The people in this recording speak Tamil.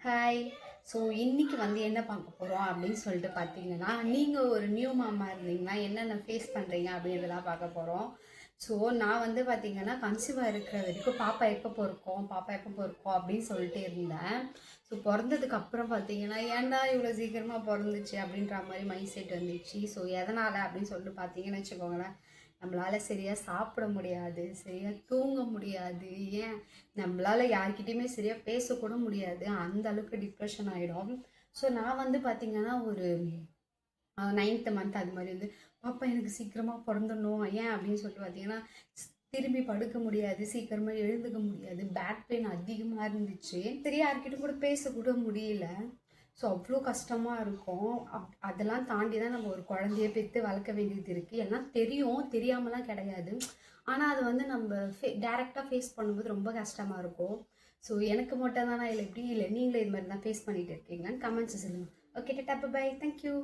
ஹாய். ஸோ இன்றைக்கி வந்து என்ன பார்க்க போகிறோம் அப்படின்னு சொல்லிட்டு பார்த்தீங்கன்னா, நீங்கள் ஒரு நியூ மாமா இருந்தீங்கன்னா என்னென்ன ஃபேஸ் பண்ணுறீங்க அப்படின்றதெல்லாம் பார்க்க போகிறோம். ஸோ நான் வந்து பார்த்தீங்கன்னா, கன்சீவாக இருக்கிற வரைக்கும் பாப்பா எப்போ பொறுக்கும் பாப்பா எப்போ பொறுக்கும் அப்படின்னு சொல்லிட்டு இருந்தேன். ஸோ பிறந்ததுக்கு அப்புறம் பார்த்தீங்கன்னா, ஏன்டா இவ்வளோ சீக்கிரமாக பிறந்துச்சு அப்படின்ற மாதிரி மைண்ட் செட் வந்துச்சு. ஸோ எதனால் அப்படின்னு சொல்லிட்டு பார்த்தீங்கன்னு வச்சுக்கோங்களேன், நம்மளால் சரியாக சாப்பிட முடியாது, சரியாக தூங்க முடியாது, ஏன் நம்மளால் யார்கிட்டையுமே சரியாக பேசக்கூட முடியாது, அந்த அளவுக்கு டிப்ரெஷன் ஆகிடும். ஸோ நான் வந்து பார்த்திங்கன்னா ஒரு 9th மந்த் அது மாதிரி வந்து பாப்பா எனக்கு சீக்கிரமாக பிறந்துடணும், ஏன் அப்படின்னு சொல்லிட்டு பார்த்தீங்கன்னா திரும்பி படுக்க முடியாது, சீக்கிரமாக எழுந்துக்க முடியாது, பேக் பெயின் அதிகமாக இருந்துச்சு, சரி யார்கிட்ட கூட பேசக்கூட முடியல. ஸோ அவ்வளோ கஷ்டமாக இருக்கும். அதெல்லாம் தாண்டி தான் நம்ம ஒரு குழந்தைய பெற்று வளர்க்க வேண்டியது இருக்குது. எல்லாம் தெரியும், தெரியாமலாம் கிடையாது. ஆனால் அது வந்து நம்ம டேரெக்டாக ஃபேஸ் பண்ணும்போது ரொம்ப கஷ்டமாக இருக்கும். ஸோ எனக்கு மட்டும் தானா இல்லை எப்படி இல்லை நீங்களும் இது மாதிரி தான் ஃபேஸ் பண்ணிகிட்டு இருக்கீங்கன்னு கமெண்ட்ஸ் சொல்லுங்கள். Okay, tata, bye, thank you.